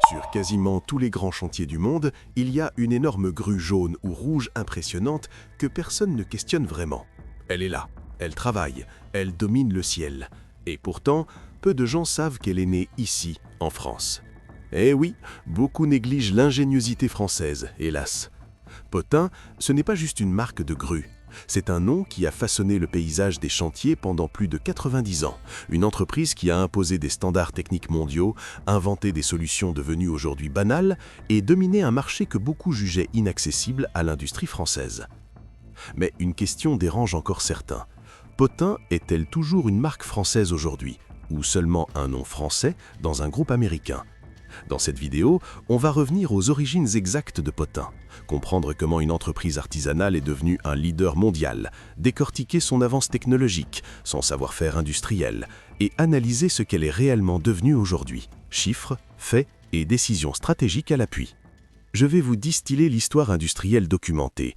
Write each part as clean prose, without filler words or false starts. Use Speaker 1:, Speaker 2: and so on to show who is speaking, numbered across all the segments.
Speaker 1: Sur quasiment tous les grands chantiers du monde, il y a une énorme grue jaune ou rouge impressionnante que personne ne questionne vraiment. Elle est là, elle travaille, elle domine le ciel. Et pourtant, peu de gens savent qu'elle est née ici, en France. Eh oui, beaucoup négligent l'ingéniosité française, hélas. Potain, ce n'est pas juste une marque de grue. C'est un nom qui a façonné le paysage des chantiers pendant plus de 90 ans. Une entreprise qui a imposé des standards techniques mondiaux, inventé des solutions devenues aujourd'hui banales et dominé un marché que beaucoup jugeaient inaccessible à l'industrie française. Mais une question dérange encore certains. Potain est-elle toujours une marque française aujourd'hui, ou seulement un nom français dans un groupe américain ? Dans cette vidéo, on va revenir aux origines exactes de Potain, comprendre comment une entreprise artisanale est devenue un leader mondial, décortiquer son avance technologique, son savoir-faire industriel, et analyser ce qu'elle est réellement devenue aujourd'hui, chiffres, faits et décisions stratégiques à l'appui. Je vais vous distiller l'histoire industrielle documentée.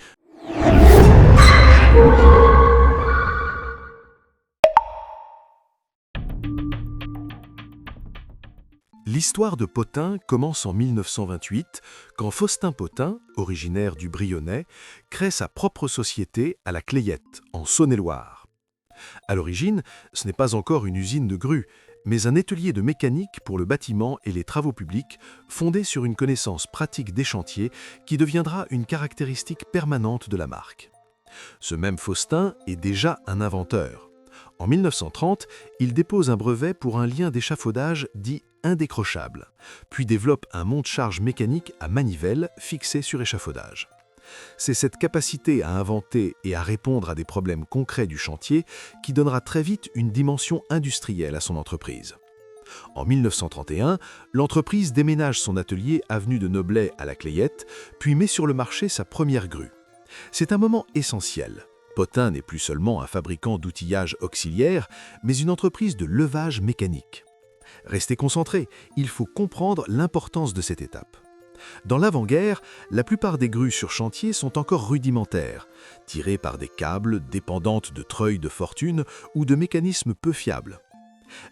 Speaker 1: L'histoire de Potain commence en 1928, quand Faustin Potain, originaire du Brionnais, crée sa propre société à la Clayette, en Saône-et-Loire. À l'origine, ce n'est pas encore une usine de grues, mais un atelier de mécanique pour le bâtiment et les travaux publics, fondé sur une connaissance pratique des chantiers qui deviendra une caractéristique permanente de la marque. Ce même Faustin est déjà un inventeur. En 1930, il dépose un brevet pour un lien d'échafaudage dit indécrochable, puis développe un monte-charge mécanique à manivelle fixé sur échafaudage. C'est cette capacité à inventer et à répondre à des problèmes concrets du chantier qui donnera très vite une dimension industrielle à son entreprise. En 1931, l'entreprise déménage son atelier avenue de Noblet à la Clayette, puis met sur le marché sa première grue. C'est un moment essentiel. Potain n'est plus seulement un fabricant d'outillage auxiliaire, mais une entreprise de levage mécanique. Restez concentrés, il faut comprendre l'importance de cette étape. Dans l'avant-guerre, la plupart des grues sur chantier sont encore rudimentaires, tirées par des câbles dépendantes de treuils de fortune ou de mécanismes peu fiables.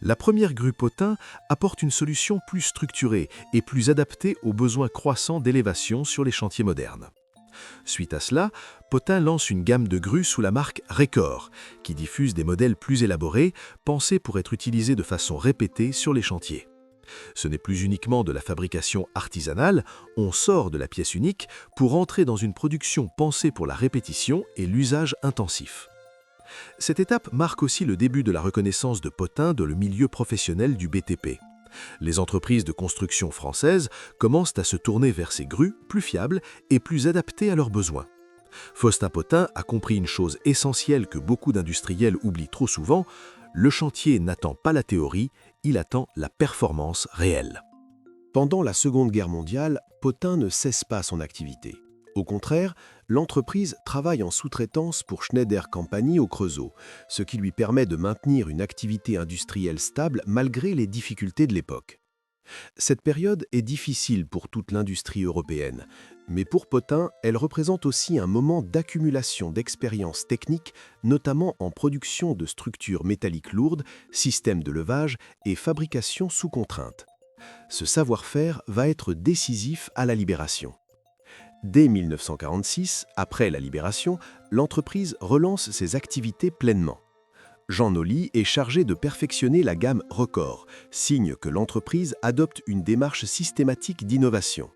Speaker 1: La première grue Potain apporte une solution plus structurée et plus adaptée aux besoins croissants d'élévation sur les chantiers modernes. Suite à cela, Potain lance une gamme de grues sous la marque Récor, qui diffuse des modèles plus élaborés, pensés pour être utilisés de façon répétée sur les chantiers. Ce n'est plus uniquement de la fabrication artisanale, on sort de la pièce unique pour entrer dans une production pensée pour la répétition et l'usage intensif. Cette étape marque aussi le début de la reconnaissance de Potain dans le milieu professionnel du BTP. Les entreprises de construction françaises commencent à se tourner vers ces grues plus fiables et plus adaptées à leurs besoins. Faustin Potain a compris une chose essentielle que beaucoup d'industriels oublient trop souvent, le chantier n'attend pas la théorie, il attend la performance réelle. Pendant la Seconde Guerre mondiale, Potain ne cesse pas son activité. Au contraire, l'entreprise travaille en sous-traitance pour Schneider Company au Creusot, ce qui lui permet de maintenir une activité industrielle stable malgré les difficultés de l'époque. Cette période est difficile pour toute l'industrie européenne, mais pour Potain, elle représente aussi un moment d'accumulation d'expériences techniques, notamment en production de structures métalliques lourdes, systèmes de levage et fabrication sous contrainte. Ce savoir-faire va être décisif à la Libération. Dès 1946, après la Libération, l'entreprise relance ses activités pleinement. Jean Nolly est chargé de perfectionner la gamme Record, signe que l'entreprise adopte une démarche systématique d'innovation.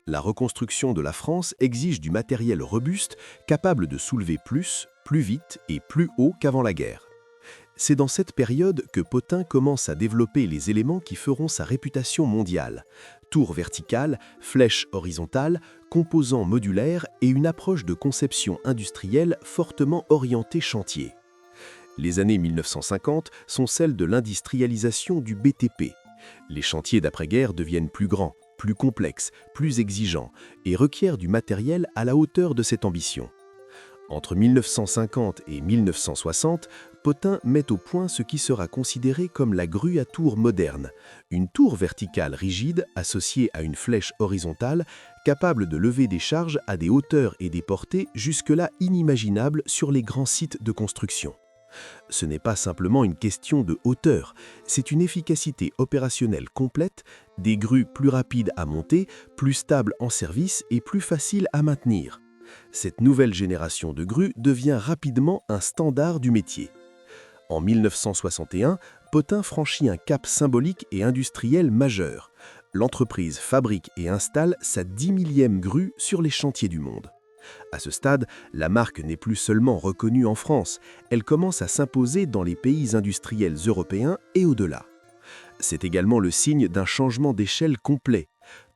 Speaker 1: La reconstruction de la France exige du matériel robuste, capable de soulever plus vite et plus haut qu'avant la guerre. C'est dans cette période que Potain commence à développer les éléments qui feront sa réputation mondiale. Tours verticales, flèches horizontales, composants modulaires et une approche de conception industrielle fortement orientée chantier. Les années 1950 sont celles de l'industrialisation du BTP. Les chantiers d'après-guerre deviennent plus grands, plus complexes, plus exigeants et requièrent du matériel à la hauteur de cette ambition. Entre 1950 et 1960, Potain met au point ce qui sera considéré comme la grue à tour moderne, une tour verticale rigide associée à une flèche horizontale capable de lever des charges à des hauteurs et des portées jusque-là inimaginables sur les grands sites de construction. Ce n'est pas simplement une question de hauteur, c'est une efficacité opérationnelle complète, des grues plus rapides à monter, plus stables en service et plus faciles à maintenir. Cette nouvelle génération de grues devient rapidement un standard du métier. En 1961, Potain franchit un cap symbolique et industriel majeur. L'entreprise fabrique et installe sa 10 millième grue sur les chantiers du monde. À ce stade, la marque n'est plus seulement reconnue en France, elle commence à s'imposer dans les pays industriels européens et au-delà. C'est également le signe d'un changement d'échelle complet.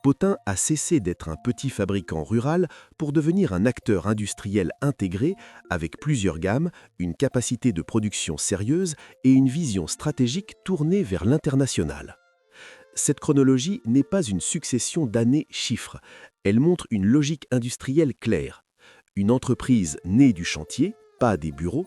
Speaker 1: Potain a cessé d'être un petit fabricant rural pour devenir un acteur industriel intégré avec plusieurs gammes, une capacité de production sérieuse et une vision stratégique tournée vers l'international. Cette chronologie n'est pas une succession d'années chiffres, elle montre une logique industrielle claire. Une entreprise née du chantier, pas des bureaux,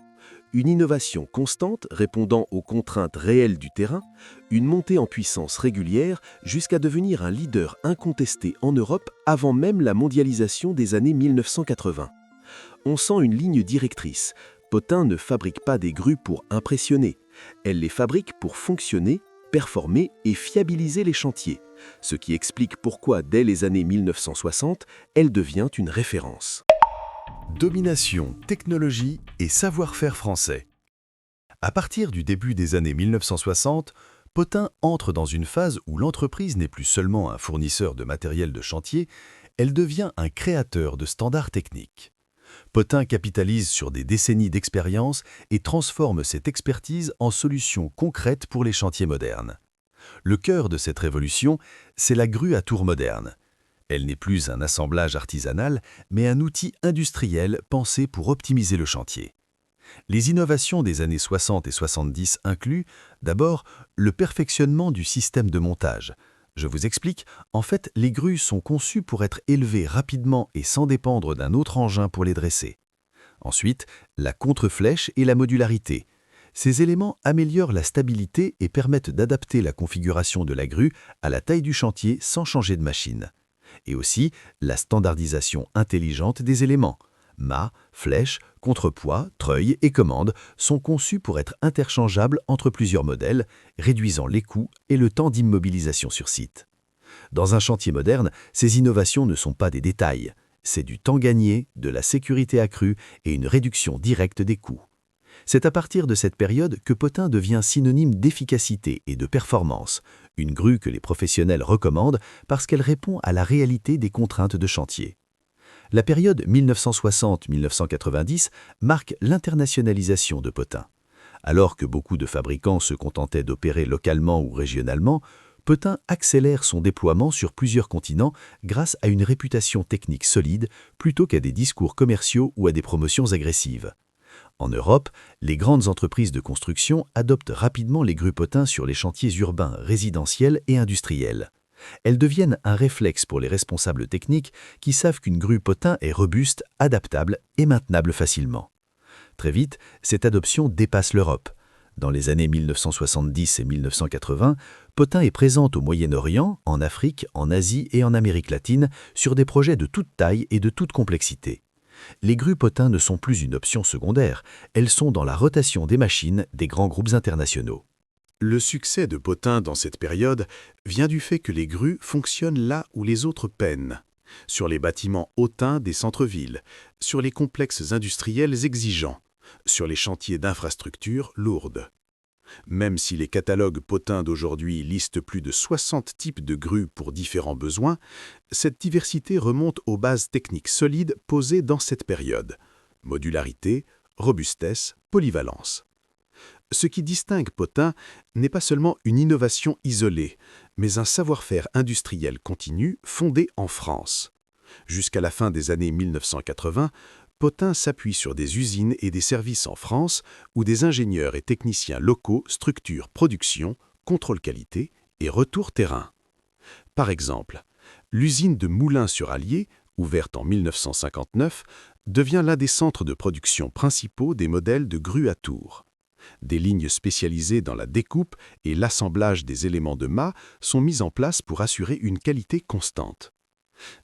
Speaker 1: une innovation constante répondant aux contraintes réelles du terrain, une montée en puissance régulière jusqu'à devenir un leader incontesté en Europe avant même la mondialisation des années 1980. On sent une ligne directrice. Potain ne fabrique pas des grues pour impressionner, elle les fabrique pour fonctionner, performer et fiabiliser les chantiers, ce qui explique pourquoi dès les années 1960, elle devient une référence.
Speaker 2: Domination, technologie et savoir-faire français. À partir du début des années 1960, Potain entre dans une phase où l'entreprise n'est plus seulement un fournisseur de matériel de chantier, elle devient un créateur de standards techniques. Potain capitalise sur des décennies d'expérience et transforme cette expertise en solutions concrètes pour les chantiers modernes. Le cœur de cette révolution, c'est la grue à tour moderne. Elle n'est plus un assemblage artisanal, mais un outil industriel pensé pour optimiser le chantier. Les innovations des années 60 et 70 incluent, d'abord, le perfectionnement du système de montage. Je vous explique, en fait, les grues sont conçues pour être élevées rapidement et sans dépendre d'un autre engin pour les dresser. Ensuite, la contre-flèche et la modularité. Ces éléments améliorent la stabilité et permettent d'adapter la configuration de la grue à la taille du chantier sans changer de machine. Et aussi la standardisation intelligente des éléments. Mât, flèche, contrepoids, treuil et commande sont conçus pour être interchangeables entre plusieurs modèles, réduisant les coûts et le temps d'immobilisation sur site. Dans un chantier moderne, ces innovations ne sont pas des détails. C'est du temps gagné, de la sécurité accrue et une réduction directe des coûts. C'est à partir de cette période que Potain devient synonyme d'efficacité et de performance, une grue que les professionnels recommandent parce qu'elle répond à la réalité des contraintes de chantier. La période 1960-1990 marque l'internationalisation de Potain. Alors que beaucoup de fabricants se contentaient d'opérer localement ou régionalement, Potain accélère son déploiement sur plusieurs continents grâce à une réputation technique solide plutôt qu'à des discours commerciaux ou à des promotions agressives. En Europe, les grandes entreprises de construction adoptent rapidement les grues Potain sur les chantiers urbains, résidentiels et industriels. Elles deviennent un réflexe pour les responsables techniques qui savent qu'une grue Potain est robuste, adaptable et maintenable facilement. Très vite, cette adoption dépasse l'Europe. Dans les années 1970 et 1980, Potain est présente au Moyen-Orient, en Afrique, en Asie et en Amérique latine sur des projets de toute taille et de toute complexité. Les grues Potain ne sont plus une option secondaire, elles sont dans la rotation des machines des grands groupes internationaux.
Speaker 1: Le succès de Potain dans cette période vient du fait que les grues fonctionnent là où les autres peinent, sur les bâtiments hautains des centres-villes, sur les complexes industriels exigeants, sur les chantiers d'infrastructures lourdes. Même si les catalogues Potain d'aujourd'hui listent plus de 60 types de grues pour différents besoins, cette diversité remonte aux bases techniques solides posées dans cette période: modularité, robustesse, polyvalence. Ce qui distingue Potain n'est pas seulement une innovation isolée, mais un savoir-faire industriel continu fondé en France. Jusqu'à la fin des années 1980, Potain s'appuie sur des usines et des services en France où des ingénieurs et techniciens locaux structurent production, contrôle qualité et retour terrain. Par exemple, l'usine de Moulins-sur-Allier, ouverte en 1959, devient l'un des centres de production principaux des modèles de grues à tour. Des lignes spécialisées dans la découpe et l'assemblage des éléments de mât sont mises en place pour assurer une qualité constante.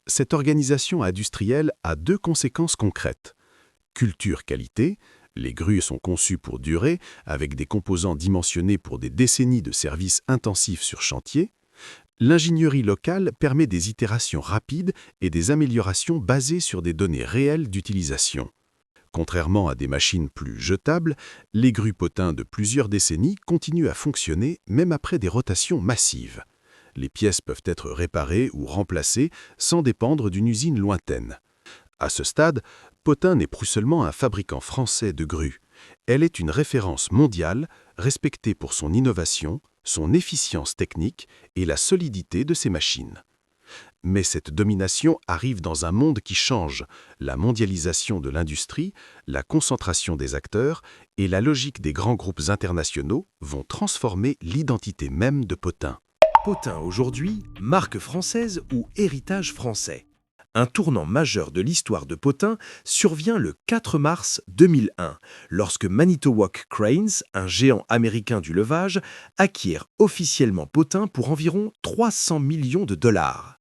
Speaker 1: Cette organisation industrielle a deux conséquences concrètes. Culture qualité, Les grues sont conçues pour durer, avec des composants dimensionnés pour des décennies de services intensifs sur chantier. L'ingénierie locale permet des itérations rapides et des améliorations basées sur des données réelles d'utilisation. Contrairement à des machines plus jetables, les grues potins de plusieurs décennies continuent à fonctionner même après des rotations massives. Les pièces peuvent être réparées ou remplacées sans dépendre d'une usine lointaine. À ce stade, Potain n'est plus seulement un fabricant français de grues. Elle est une référence mondiale, respectée pour son innovation, son efficience technique et la solidité de ses machines. Mais cette domination arrive dans un monde qui change, la mondialisation de l'industrie, la concentration des acteurs et la logique des grands groupes internationaux vont transformer l'identité même de Potain.
Speaker 3: Potain aujourd'hui, marque française ou héritage français. Un tournant majeur de l'histoire de Potain survient le 4 mars 2001, lorsque Manitowoc Cranes, un géant américain du levage, acquiert officiellement Potain pour environ 300 millions de dollars.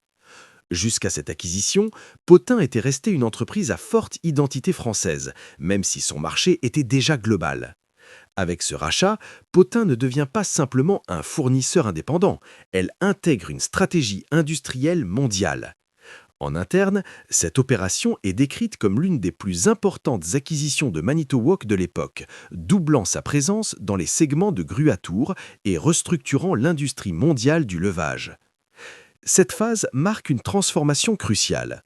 Speaker 3: Jusqu'à cette acquisition, Potain était resté une entreprise à forte identité française, même si son marché était déjà global. Avec ce rachat, Potain ne devient pas simplement un fournisseur indépendant, elle intègre une stratégie industrielle mondiale. En interne, cette opération est décrite comme l'une des plus importantes acquisitions de Manitowoc de l'époque, doublant sa présence dans les segments de grues à tour et restructurant l'industrie mondiale du levage. Cette phase marque une transformation cruciale.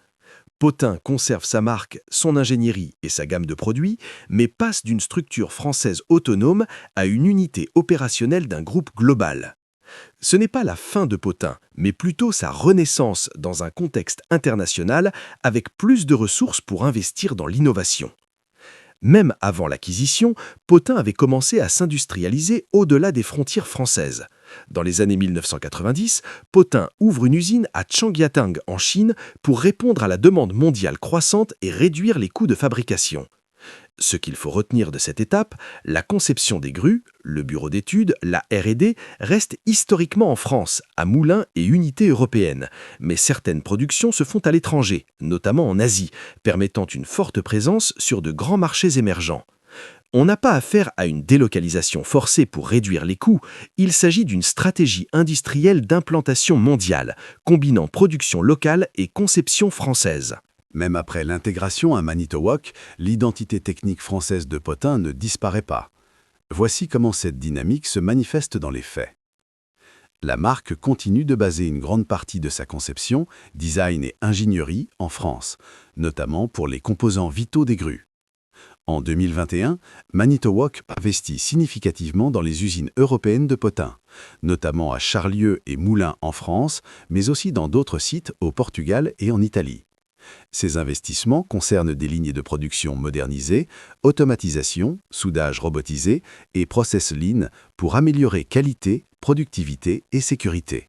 Speaker 3: Potain conserve sa marque, son ingénierie et sa gamme de produits, mais passe d'une structure française autonome à une unité opérationnelle d'un groupe global. Ce n'est pas la fin de Potain, mais plutôt sa renaissance dans un contexte international avec plus de ressources pour investir dans l'innovation. Même avant l'acquisition, Potain avait commencé à s'industrialiser au-delà des frontières françaises. Dans les années 1990, Potain ouvre une usine à Zhangjiatang en Chine pour répondre à la demande mondiale croissante et réduire les coûts de fabrication. Ce qu'il faut retenir de cette étape, la conception des grues, le bureau d'études, la R&D restent historiquement en France, à Moulins et unités européennes, mais certaines productions se font à l'étranger, notamment en Asie, permettant une forte présence sur de grands marchés émergents. On n'a pas affaire à une délocalisation forcée pour réduire les coûts, il s'agit d'une stratégie industrielle d'implantation mondiale, combinant production locale et conception française.
Speaker 2: Même après l'intégration à Manitowoc, l'identité technique française de Potain ne disparaît pas. Voici comment cette dynamique se manifeste dans les faits. La marque continue de baser une grande partie de sa conception, design et ingénierie en France, notamment pour les composants vitaux des grues. En 2021, Manitowoc investit significativement dans les usines européennes de Potain, notamment à Charlieu et Moulins en France, mais aussi dans d'autres sites au Portugal et en Italie. Ces investissements concernent des lignes de production modernisées, automatisation, soudage robotisé et process lean pour améliorer qualité, productivité et sécurité.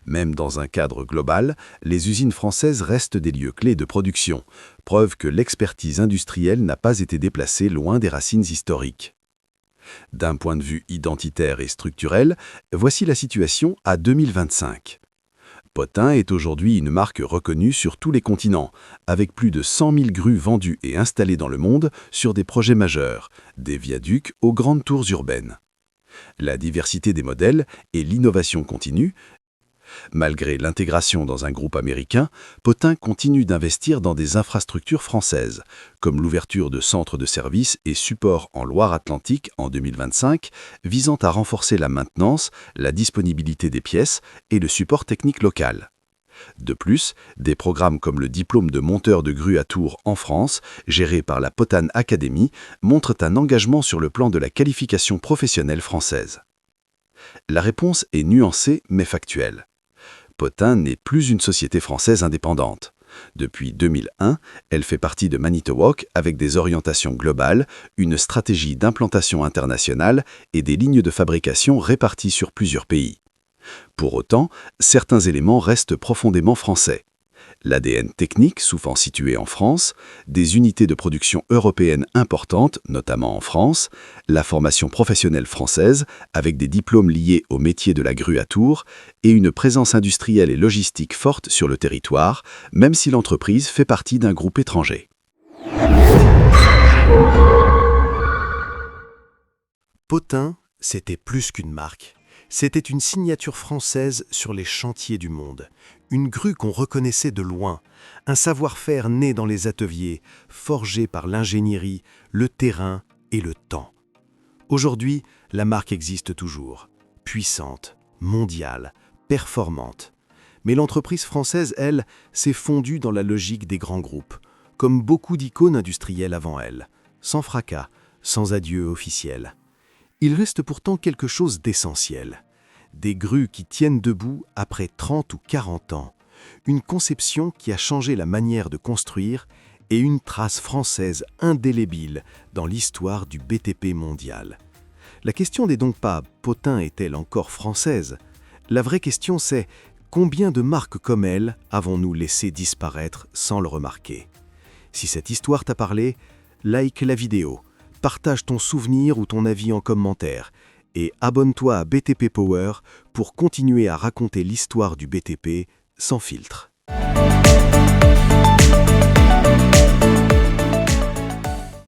Speaker 2: Même dans un cadre global, les usines françaises restent des lieux clés de production, preuve que l'expertise industrielle n'a pas été déplacée loin des racines historiques. D'un point de vue identitaire et structurel, voici la situation à 2025. Potain est aujourd'hui une marque reconnue sur tous les continents, avec plus de 100 000 grues vendues et installées dans le monde sur des projets majeurs, des viaducs aux grandes tours urbaines. La diversité des modèles et l'innovation continue. Malgré l'intégration dans un groupe américain, Potain continue d'investir dans des infrastructures françaises, comme l'ouverture de centres de services et supports en Loire-Atlantique en 2025, visant à renforcer la maintenance, la disponibilité des pièces et le support technique local. De plus, des programmes comme le diplôme de monteur de grue à tour en France, géré par la Potain Academy, montrent un engagement sur le plan de la qualification professionnelle française. La réponse est nuancée mais factuelle. Potain n'est plus une société française indépendante. Depuis 2001, elle fait partie de Manitowoc avec des orientations globales, une stratégie d'implantation internationale et des lignes de fabrication réparties sur plusieurs pays. Pour autant, certains éléments restent profondément français. L'ADN technique souvent situé en France, des unités de production européennes importantes, notamment en France, la formation professionnelle française, avec des diplômes liés au métier de la grue à tour, et une présence industrielle et logistique forte sur le territoire, même si l'entreprise fait partie d'un groupe étranger.
Speaker 1: Potain, c'était plus qu'une marque. C'était une signature française sur les chantiers du monde. Une grue qu'on reconnaissait de loin. Un savoir-faire né dans les ateliers, forgé par l'ingénierie, le terrain et le temps. Aujourd'hui, la marque existe toujours. Puissante, mondiale, performante. Mais l'entreprise française, elle, s'est fondue dans la logique des grands groupes, comme beaucoup d'icônes industrielles avant elle, sans fracas, sans adieu officiel. Il reste pourtant quelque chose d'essentiel. Des grues qui tiennent debout après 30 ou 40 ans, une conception qui a changé la manière de construire et une trace française indélébile dans l'histoire du BTP mondial. La question n'est donc pas « Potain est-elle encore française ?» La vraie question c'est « Combien de marques comme elle avons-nous laissé disparaître sans le remarquer ?» Si cette histoire t'a parlé, like la vidéo, partage ton souvenir ou ton avis en commentaire et abonne-toi à BTP Power pour continuer à raconter l'histoire du BTP sans filtre.